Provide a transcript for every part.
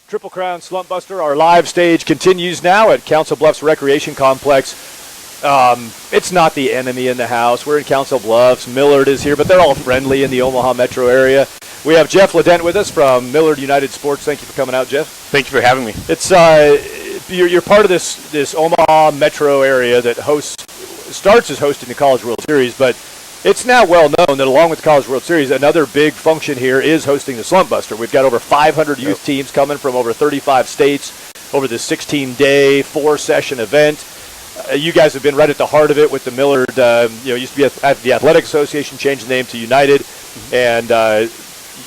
Triple Crown Slumpbuster, our live stage continues now at Council Bluffs Recreation Complex. It's not the enemy in the house. We're in Council Bluffs. Millard is here, but they're all friendly in the Omaha metro area. We have Jeff Ledent with us from Millard United Sports. Thank you for coming out, Jeff. Thank you for having me. It's you're part of this Omaha metro area that starts as hosting the College World Series, but it's now well known that along with the College World Series, another big function here is hosting the Slumpbuster. We've got over 500 youth teams coming from over 35 states over this 16-day, 4-session event. You guys have been right at the heart of it with the Millard. Used to be at the Athletic Association, changed the name to United, and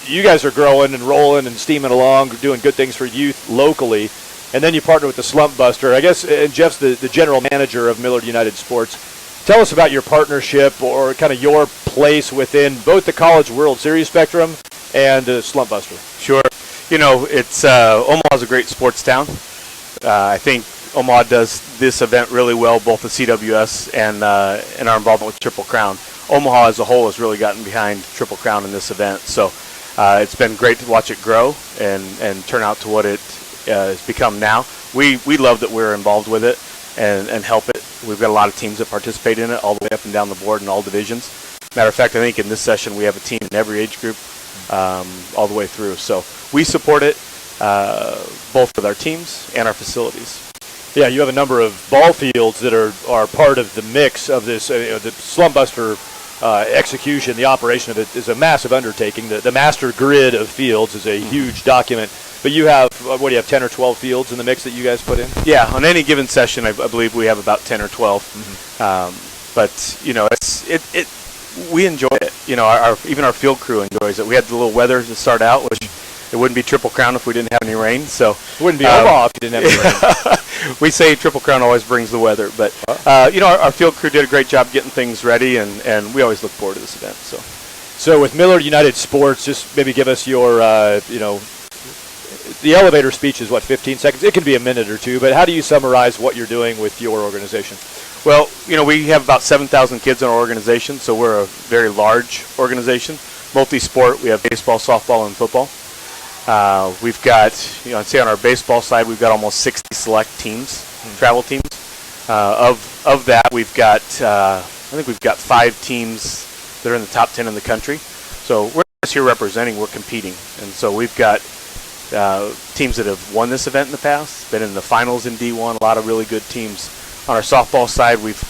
you guys are growing and rolling and steaming along, doing good things for youth locally. And then you partner with the Slumpbuster. I guess, and Jeff's the general manager of Millard United Sports. Tell us about your partnership or kind of your place within both the College World Series spectrum and Slumpbuster. Sure. It's Omaha's a great sports town. I think Omaha does this event really well, both the CWS and our involvement with Triple Crown. Omaha as a whole has really gotten behind Triple Crown in this event. So it's been great to watch it grow and turn out to what it has become now. We love that we're involved with it and help it. We've got a lot of teams that participate in it all the way up and down the board in all divisions. Matter of fact, I think in this session we have a team in every age group all the way through. So we support it both with our teams and our facilities. Yeah, you have a number of ball fields that are part of the mix of this. The Slumpbuster execution, the operation of it is a massive undertaking. The master grid of fields is a huge document. But you have, 10 or 12 fields in the mix that you guys put in? Yeah, on any given session, I believe we have about 10 or 12. Mm-hmm. We enjoy it. Even our field crew enjoys it. We had the little weather to start out, which it wouldn't be Triple Crown if we didn't have any rain. So it wouldn't be Omaha if you didn't have any rain. We say Triple Crown always brings the weather, but our field crew did a great job getting things ready, and we always look forward to this event. So with Millard United Sports, just maybe give us your the elevator speech is 15 seconds? It can be a minute or two, but how do you summarize what you're doing with your organization? Well, we have about 7,000 kids in our organization, so we're a very large organization. Multi-sport, we have baseball, softball, and football. We've got, I'd say on our baseball side, we've got almost 60 select teams, travel teams. Of that, we've got, I think we've got 5 teams that are in the top 10 in the country. So we're just here representing, we're competing. And so we've got teams that have won this event in the past, been in the finals in D1, a lot of really good teams. On our softball side, we've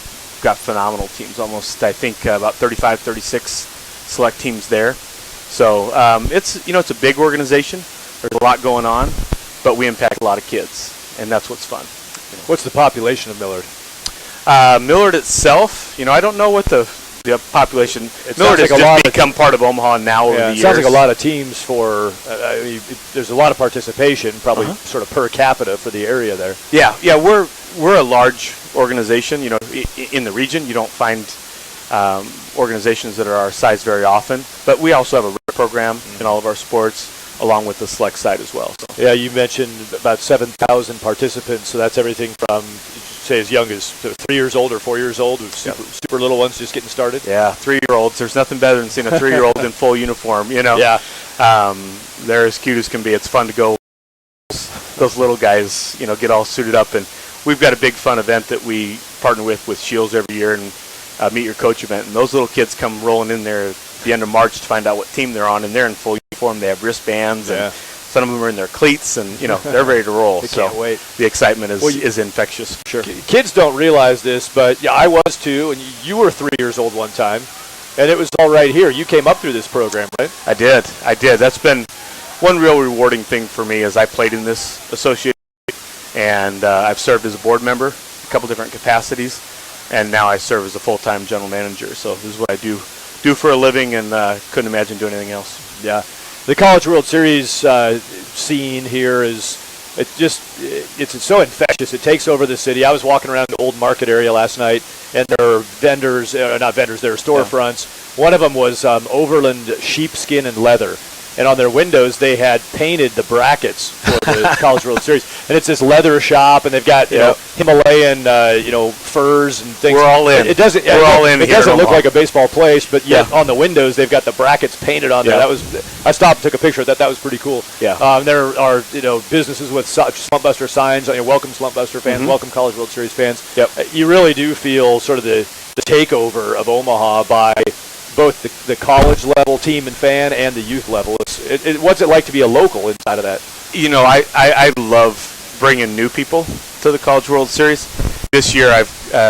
got phenomenal teams, almost, I think, about 35, 36 select teams there. So it's a big organization. There's a lot going on, but we impact a lot of kids, and that's what's fun. What's the population of Millard? Millard itself, I don't know what the population. Millard has just become part of Omaha now over the years. It sounds like a lot of teams for. There's a lot of participation, probably sort of per capita for the area there. Yeah, we're a large organization. In the region, you don't find organizations that are our size very often. But we also have a program in all of our sports, along with the select side as well. So. Yeah, you mentioned about 7,000 participants, so that's everything from, say, as young as 3 years old or 4 years old, super little ones just getting started. Yeah, 3-year-olds. There's nothing better than seeing a 3-year-old in full uniform, Yeah. They're as cute as can be. It's fun to go. Those little guys, get all suited up. And we've got a big fun event that we partner with Shields every year, and Meet Your Coach event. And those little kids come rolling in there at the end of March to find out what team they're on, and they're in full uniform. They have wristbands, and some of them are in their cleats, and they're ready to roll. They can't wait. The excitement is infectious. Sure. Kids don't realize this, but I was too, and you were 3 years old one time, and it was all right here. You came up through this program, right? I did. That's been one real rewarding thing for me as I played in this association, and I've served as a board member, a couple different capacities, and now I serve as a full-time general manager. So this is what I do for a living, and couldn't imagine doing anything else. Yeah. The College World Series scene here is it's so infectious. It takes over the city. I was walking around the old market area last night, and there are vendors, not vendors, there are storefronts. Yeah. One of them was Overland sheepskin and leather. and on their windows they had painted the brackets for the College World Series. And it's this leather shop, and they've got Himalayan furs and things. We're all in. It doesn't. We're all in. It doesn't look like a baseball place, but yet on the windows they've got the brackets painted on there. That was. I stopped and took a picture of that. That was pretty cool. Yeah. There are businesses with Slumpbuster signs. Welcome Slumpbuster fans. Welcome College World Series fans. Yep. You really do feel sort of the takeover of Omaha by both the college level team and fan and the youth level. What's it like to be a local inside of that? I love bringing new people to the College World Series. This year,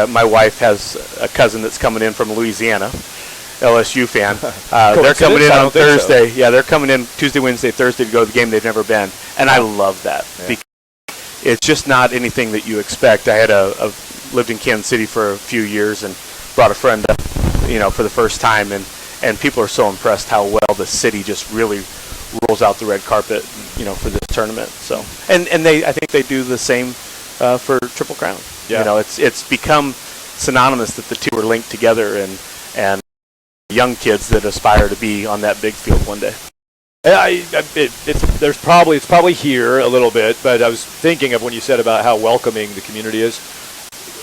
my wife has a cousin that's coming in from Louisiana, LSU fan. They're coming in on Thursday. So. Yeah, they're coming in Tuesday, Wednesday, Thursday to go to the game they've never been, and I love that because it's just not anything that you expect. I had lived in Kansas City for a few years and brought a friend up, for the first time, and people are so impressed how well the city just really rolls out the red carpet, for this tournament. So, and I think they do the same for Triple Crown. Yeah. It's become synonymous that the two are linked together, and young kids that aspire to be on that big field one day. It's probably here a little bit, but I was thinking of when you said about how welcoming the community is.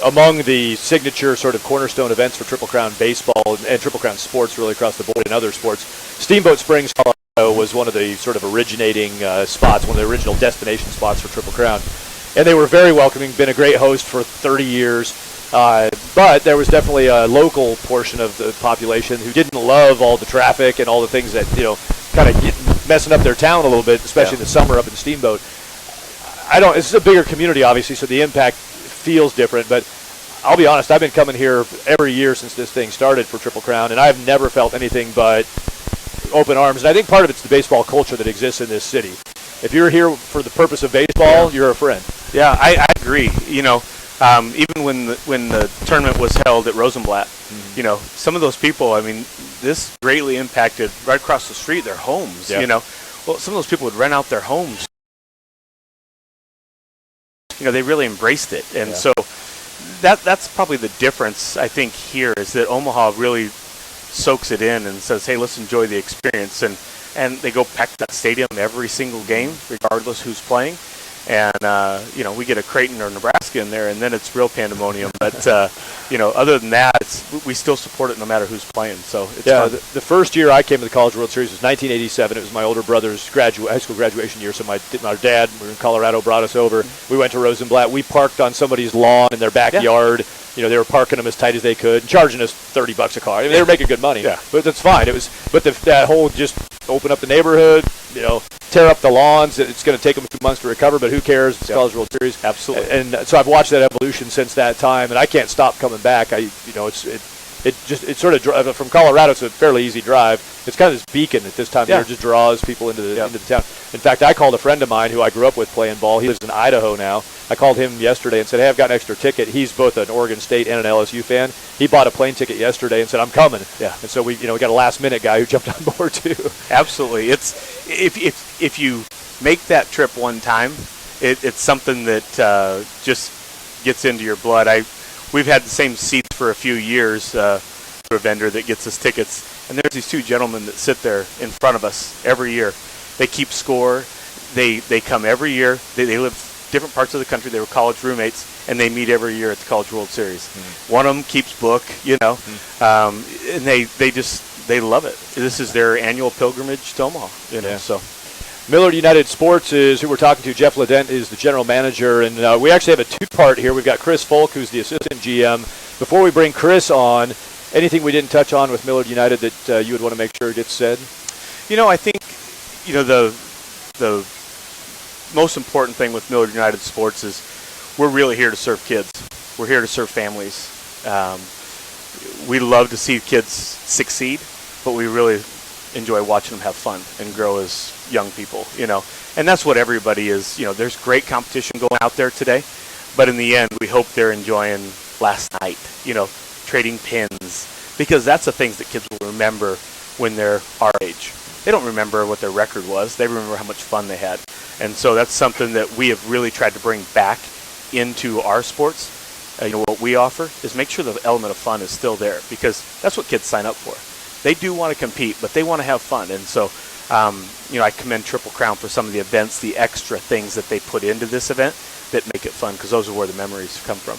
Among the signature sort of cornerstone events for Triple Crown baseball and Triple Crown sports really across the board and other sports, Steamboat Springs, Colorado was one of the sort of originating spots, one of the original destination spots for Triple Crown. And they were very welcoming, been a great host for 30 years. But there was definitely a local portion of the population who didn't love all the traffic and all the things that, kind of messing up their town a little bit, especially in the summer up in Steamboat. This is a bigger community, obviously, so the impact feels different, but I'll be honest, I've been coming here every year since this thing started for Triple Crown, and I've never felt anything but open arms. And I think part of it's the baseball culture that exists in this city. If you're here for the purpose of baseball, you're a friend. Yeah, I agree. Even when the tournament was held at Rosenblatt, some of those people, this greatly impacted right across the street their homes. Yeah. Well, some of those people would rent out their homes. They really embraced it, and so that's probably the difference I think here is that Omaha really soaks it in and says, hey, let's enjoy the experience, and they go pack that stadium every single game regardless who's playing, and we get a Creighton or Nebraska in there and then it's real pandemonium, but other than that we still support it no matter who's playing, so it's fun. The first year I came to the College World Series was 1987. It was my older brother's high school graduation year, so my dad, we were in Colorado, brought us over. We went to Rosenblatt. We parked on somebody's lawn in their backyard. They were parking them as tight as they could, and charging us $30 a car. They were making good money, but that's fine. That whole just open up the neighborhood, tear up the lawns. It's going to take them a few months to recover, but who cares? It's College World Series. Absolutely. And so I've watched that evolution since that time, and I can't stop coming back. It's sort of from Colorado. It's a fairly easy drive. It's kind of this beacon at this time of year, just draws people into the town. In fact, I called a friend of mine who I grew up with playing ball. He lives in Idaho now. I called him yesterday and said, hey, I've got an extra ticket. He's both an Oregon State and an LSU fan. He bought a plane ticket yesterday and said, I'm coming. Yeah. And so we got a last minute guy who jumped on board too. Absolutely. It's if you make that trip one time, it's something that just gets into your blood. We've had the same seats for a few years through a vendor that gets us tickets, and there's these two gentlemen that sit there in front of us every year. They keep score. They come every year. They live different parts of the country. They were college roommates, and they meet every year at the College World Series. Mm-hmm. One of them keeps book, and they love it. This is their annual pilgrimage to Omaha, so. Millard United Sports is who we're talking to. Jeff Ledent is the general manager, and we actually have a two-part here. We've got Chris Folk, who's the assistant GM. Before we bring Chris on, anything we didn't touch on with Millard United that you would want to make sure gets said? I think, the most important thing with Millard United Sports is we're really here to serve kids. We're here to serve families. We love to see kids succeed, but we really enjoy watching them have fun and grow as young people, and that's what everybody is. There's great competition going out there today, but in the end, we hope they're enjoying last night, trading pins, because that's the things that kids will remember when they're our age. They don't remember what their record was. They remember how much fun they had. And so that's something that we have really tried to bring back into our sports. What we offer is make sure the element of fun is still there, because that's what kids sign up for. They do want to compete, but they want to have fun. And so I commend Triple Crown for some of the events, the extra things that they put into this event that make it fun, because those are where the memories come from.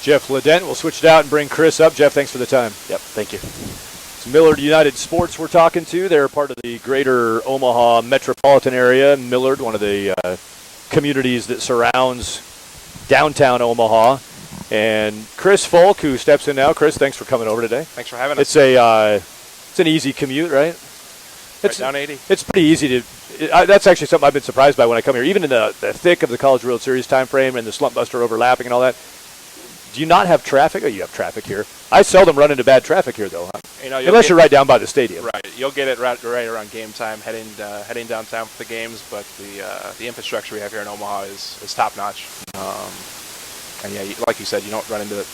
Jeff Ledent, we'll switch it out and bring Chris up. Jeff, thanks for the time. Yep, thank you. It's Millard United Sports we're talking to. They're part of the greater Omaha metropolitan area. Millard, one of the communities that surrounds downtown Omaha. And Chris Folk, who steps in now. Chris, thanks for coming over today. Thanks for having us. It's an easy commute, right? Right down 80. It's pretty easy to. That's actually something I've been surprised by when I come here. Even in the thick of the College World Series time frame and the Slumpbuster overlapping and all that. Do you not have traffic? Oh, you have traffic here. I seldom run into bad traffic here, though. Huh? Unless you're right down by the stadium. Right. You'll get it right around game time, heading downtown for the games. But the infrastructure we have here in Omaha is top notch. And yeah, like you said, you don't run into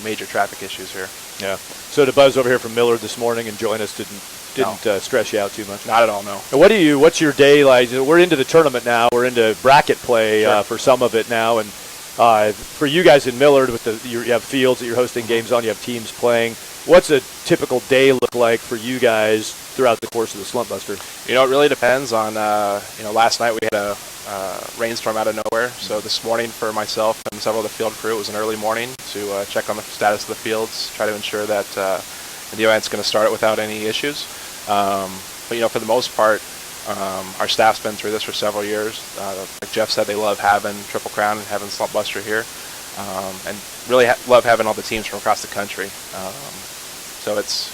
major traffic issues here. Yeah. So to buzz over here from Millard this morning and join us didn't stress you out too much? Not at all, no. And what's your day like? We're into the tournament now. We're into bracket play for some of it now. And for you guys in Millard, you have fields that you're hosting games on, you have teams playing. What's a typical day look like for you guys throughout the course of the Slumpbuster? It really depends on, last night we had a rainstorm out of nowhere. So this morning for myself and several of the field crew, it was an early morning to check on the status of the fields, try to ensure that the event's going to start without any issues. But for the most part, our staff's been through this for several years. Like Jeff said, they love having Triple Crown and having Slumpbuster here, and really love having all the teams from across the country. So it's,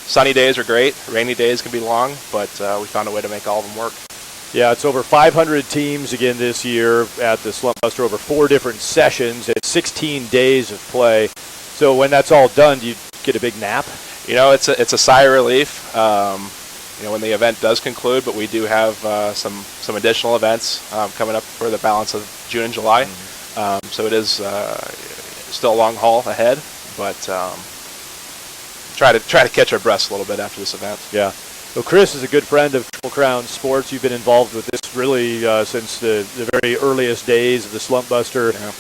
sunny days are great, rainy days can be long, but we found a way to make all of them work. Yeah, it's over 500 teams again this year at the Slumpbuster, over 4 different sessions. It's 16 days of play. So when that's all done, do you get a big nap? It's a sigh of relief. When the event does conclude, but we do have some additional events coming up for the balance of June and July. Mm-hmm. So it is still a long haul ahead, but try to catch our breaths a little bit after this event. Yeah. Well, Chris is a good friend of Triple Crown Sports. You've been involved with this really since the very earliest days of the Slumpbuster. Yeah.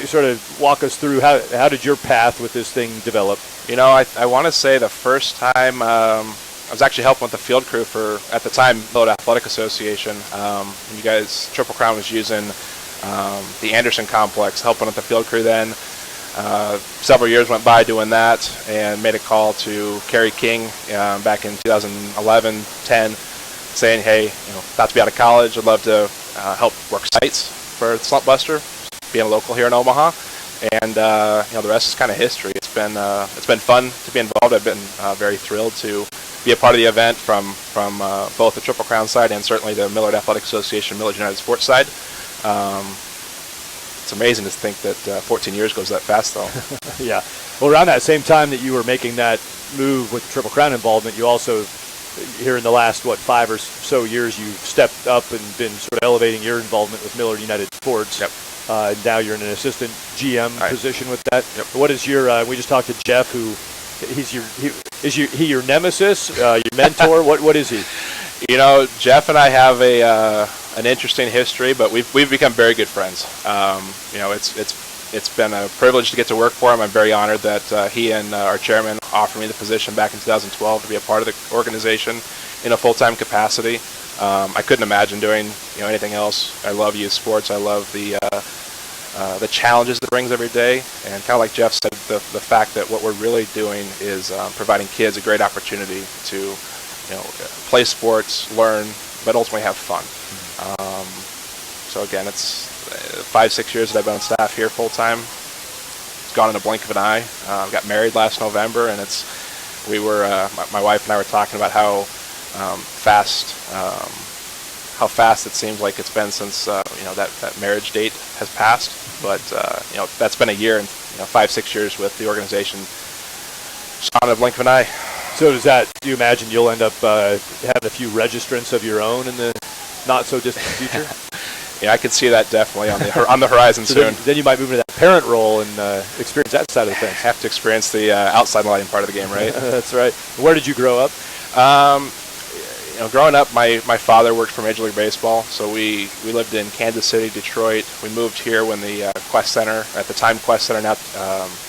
Sort of walk us through how did your path with this thing develop? I want to say the first time I was actually helping with the field crew for, at the time, Loveland Athletic Association. You guys, Triple Crown was using the Anderson complex, helping with the field crew then. Several years went by doing that and made a call to Kerry King back in 2011-10 saying, hey, about to be out of college, I'd love to help work sites for Slumpbuster, being a local here in Omaha. And the rest is kind of history. It's been fun to be involved. I've been very thrilled to be a part of the event from both the Triple Crown side and certainly the Millard Athletic Association, Millard United Sports side. It's amazing to think that 14 years goes that fast, though. Yeah. Well, around that same time that you were making that move with Triple Crown involvement, you also, here in the last, 5 or so years, you've stepped up and been sort of elevating your involvement with Millard United Sports. Yep. Now you're in an assistant GM position with that. Yep. What is your? We just talked to Jeff, who is your nemesis, your mentor? What is he? Jeff and I have an interesting history, but we've become very good friends. It's been a privilege to get to work for him. I'm very honored that he and our chairman offered me the position back in 2012 to be a part of the organization in a full-time capacity. I couldn't imagine doing anything else. I love youth sports. I love the challenges it brings every day, and kind of like Jeff said, the fact that what we're really doing is providing kids a great opportunity to play sports, learn, but ultimately have fun. So again, it's 5-6 years that I've been on staff here full time. It's gone in a blink of an eye. Got married last November, and my wife and I were talking about how fast it seems like it's been since that marriage date has passed. But that's been a year, and 5-6 years with the organization. Just gone in a blink of an eye. So do you imagine you'll end up having a few registrants of your own in the not so distant future? Yeah, I could see that definitely on the horizon so soon. Then you might move into that parent role and experience that side of the fence. Have to experience the outside lighting part of the game, right? That's right. Where did you grow up? Growing up, my father worked for Major League Baseball, so we lived in Kansas City, Detroit. We moved here when the Quest Center, at the time Quest Center, now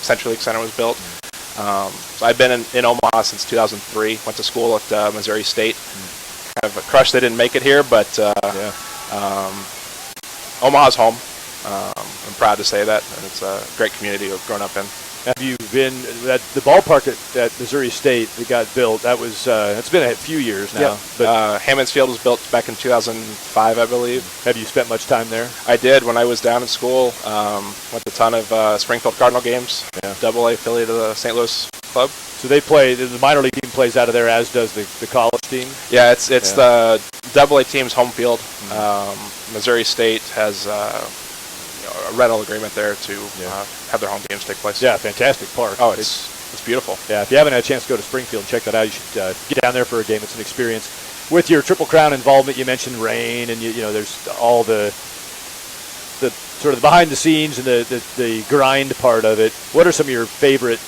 Central League Center, was built. So I've been in Omaha since 2003. Went to school at Missouri State. kind of a crush they didn't make it here, but Omaha's home. I'm proud to say that, and it's a great community I've grown up in. Have you been at the ballpark at Missouri State that got built? That was it's been a few years now. Yeah. But Hammons Field was built back in 2005, I believe. have you spent much time there? I did when I was down in school. Went to a ton of Springfield Cardinal games. Yeah. AA affiliate of the St. Louis club. So they play. The minor league team plays out of there, as does the college team. Yeah, it's the AA team's home field. Missouri State has a rental agreement there to have their home games take place. Yeah, fantastic park. Oh, it's beautiful. Yeah, if you haven't had a chance to go to Springfield and check that out, you should get down there for a game. It's an experience. With your Triple Crown involvement, you mentioned rain, and you know there's all the sort of behind the scenes and the grind part of it. What are some of your favorite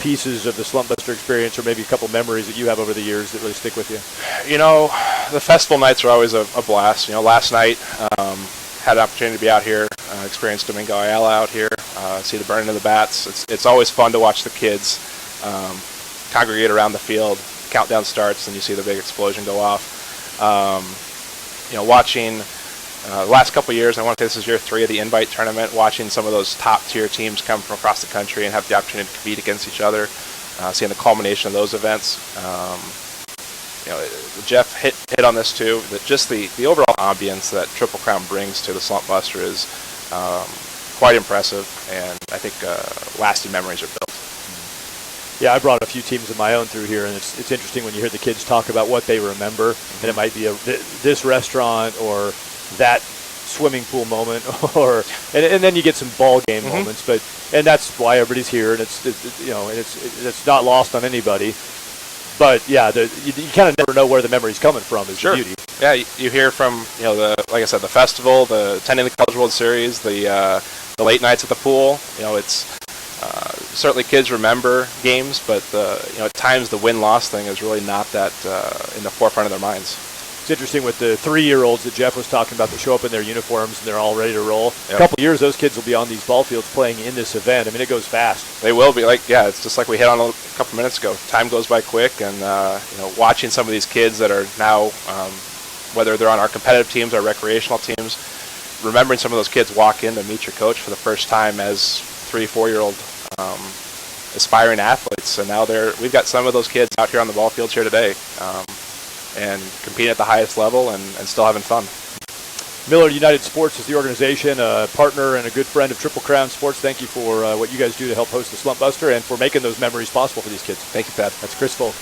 pieces of the Slumpbuster experience, or maybe a couple memories that you have over the years that really stick with you? You know, the festival nights are always a blast. You know, last night had an opportunity to be out here, experience Domingo Ayala out here, see the burning of the bats. It's always fun to watch the kids congregate around the field. Countdown starts, and you see the big explosion go off. You know, watching the last couple of years, I want to say this is year 3 of the Invite Tournament, watching some of those top-tier teams come from across the country and have the opportunity to compete against each other, seeing the culmination of those events. You know, Jeff hit on this too, that just the overall ambience that Triple Crown brings to the Slumpbuster is quite impressive, and I think lasting memories are built. Yeah, I brought a few teams of my own through here, and it's interesting when you hear the kids talk about what they remember, and it might be this restaurant or that swimming pool moment, and then you get some ball game moments, and that's why everybody's here, and it's not lost on anybody. But yeah, you kind of never know where the memory's coming from. Is the beauty. Yeah, you hear from like I said, the festival, the attending the College World Series, the late nights at the pool. You know, it's certainly kids remember games, but at times the win-loss thing is really not that in the forefront of their minds. It's interesting with the 3-year-olds that Jeff was talking about that show up in their uniforms and they're all ready to roll. Yep. A couple of years, those kids will be on these ball fields playing in this event. I mean, it goes fast. They will be. It's just like we hit on a couple minutes ago. Time goes by quick, and watching some of these kids that are now, whether they're on our competitive teams, our recreational teams, remembering some of those kids walk in to meet your coach for the first time as 3-4-year-old aspiring athletes, and now we've got some of those kids out here on the ball fields here today. And competing at the highest level and still having fun. Miller United Sports is the organization, a partner and a good friend of Triple Crown Sports. Thank you for what you guys do to help host the Slumpbuster and for making those memories possible for these kids. Thank you, Pat. That's Chris Folk.